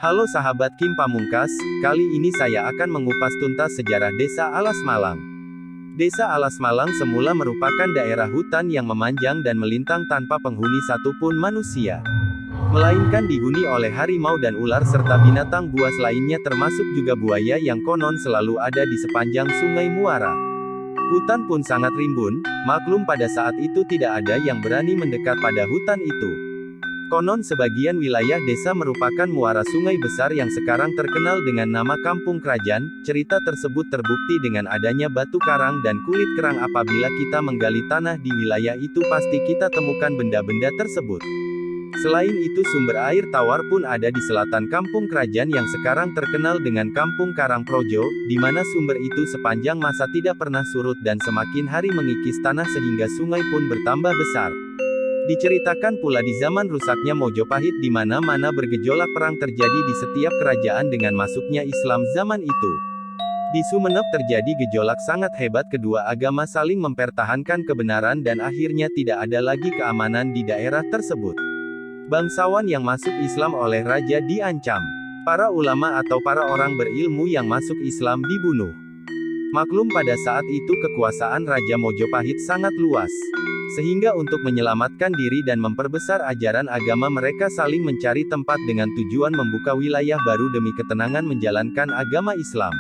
Halo sahabat Kim Pamungkas, kali ini saya akan mengupas tuntas sejarah Desa Alas Malang. Desa Alas Malang semula merupakan daerah hutan yang memanjang dan melintang tanpa penghuni satupun manusia. Melainkan dihuni oleh harimau dan ular serta binatang buas lainnya termasuk juga buaya yang konon selalu ada di sepanjang Sungai Muara. Hutan pun sangat rimbun, maklum pada saat itu tidak ada yang berani mendekat pada hutan itu. Konon sebagian wilayah desa merupakan muara sungai besar yang sekarang terkenal dengan nama Kampung Krajan. Cerita tersebut terbukti dengan adanya batu karang dan kulit kerang. Apabila kita menggali tanah di wilayah itu pasti kita temukan benda-benda tersebut. Selain itu sumber air tawar pun ada di selatan Kampung Krajan yang sekarang terkenal dengan Kampung Karangprojo, di mana sumber itu sepanjang masa tidak pernah surut dan semakin hari mengikis tanah sehingga sungai pun bertambah besar. Diceritakan pula di zaman rusaknya Mojopahit di mana-mana bergejolak perang terjadi di setiap kerajaan dengan masuknya Islam zaman itu. Di Sumeneb terjadi gejolak sangat hebat, kedua agama saling mempertahankan kebenaran dan akhirnya tidak ada lagi keamanan di daerah tersebut. Bangsawan yang masuk Islam oleh raja diancam. Para ulama atau para orang berilmu yang masuk Islam dibunuh. Maklum pada saat itu kekuasaan Raja Mojopahit sangat luas. Sehingga untuk menyelamatkan diri dan memperbesar ajaran agama mereka saling mencari tempat dengan tujuan membuka wilayah baru demi ketenangan menjalankan agama Islam.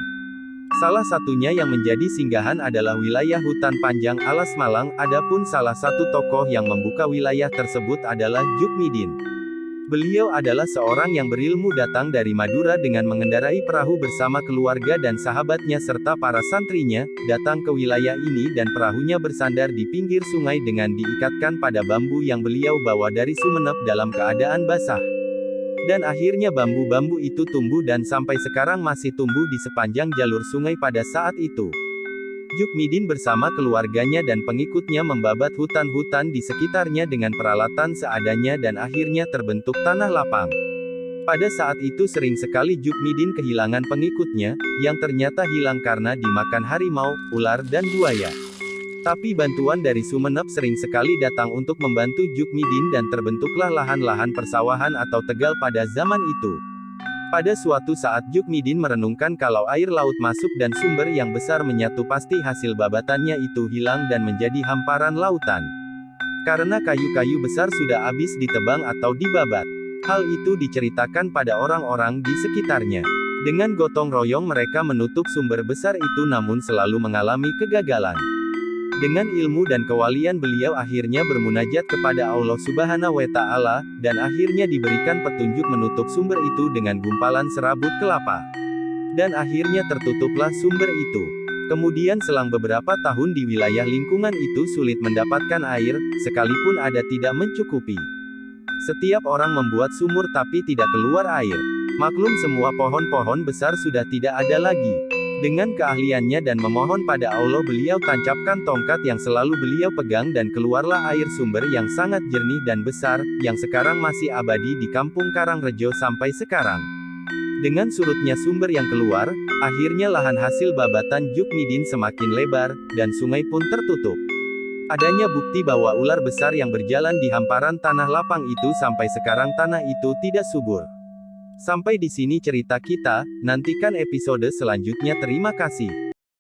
Salah satunya yang menjadi singgahan adalah wilayah hutan panjang Alas Malang. Adapun salah satu tokoh yang membuka wilayah tersebut adalah Jukmidin. Beliau adalah seorang yang berilmu datang dari Madura dengan mengendarai perahu bersama keluarga dan sahabatnya serta para santrinya, datang ke wilayah ini dan perahunya bersandar di pinggir sungai dengan diikatkan pada bambu yang beliau bawa dari Sumeneb dalam keadaan basah. Dan akhirnya bambu-bambu itu tumbuh dan sampai sekarang masih tumbuh di sepanjang jalur sungai pada saat itu. Jukmidin bersama keluarganya dan pengikutnya membabat hutan-hutan di sekitarnya dengan peralatan seadanya dan akhirnya terbentuk tanah lapang. Pada saat itu sering sekali Jukmidin kehilangan pengikutnya, yang ternyata hilang karena dimakan harimau, ular dan buaya. Tapi bantuan dari Sumeneb sering sekali datang untuk membantu Jukmidin dan terbentuklah lahan-lahan persawahan atau tegal pada zaman itu. Pada suatu saat Jukmidin merenungkan kalau air laut masuk dan sumber yang besar menyatu pasti hasil babatannya itu hilang dan menjadi hamparan lautan. Karena kayu-kayu besar sudah habis ditebang atau dibabat. Hal itu diceritakan pada orang-orang di sekitarnya. Dengan gotong royong mereka menutup sumber besar itu namun selalu mengalami kegagalan. Dengan ilmu dan kewalian beliau akhirnya bermunajat kepada Allah Subhanahu wa Ta'ala, dan akhirnya diberikan petunjuk menutup sumber itu dengan gumpalan serabut kelapa. Dan akhirnya tertutuplah sumber itu. Kemudian selang beberapa tahun di wilayah lingkungan itu sulit mendapatkan air, sekalipun ada tidak mencukupi. Setiap orang membuat sumur tapi tidak keluar air. Maklum semua pohon-pohon besar sudah tidak ada lagi. Dengan keahliannya dan memohon pada Allah beliau tancapkan tongkat yang selalu beliau pegang dan keluarlah air sumber yang sangat jernih dan besar, yang sekarang masih abadi di Kampung Karangrejo sampai sekarang. Dengan surutnya sumber yang keluar, akhirnya lahan hasil babatan Jukmidin semakin lebar, dan sungai pun tertutup. Adanya bukti bahwa ular besar yang berjalan di hamparan tanah lapang itu sampai sekarang tanah itu tidak subur. Sampai di sini cerita kita, nantikan episode selanjutnya. Terima kasih.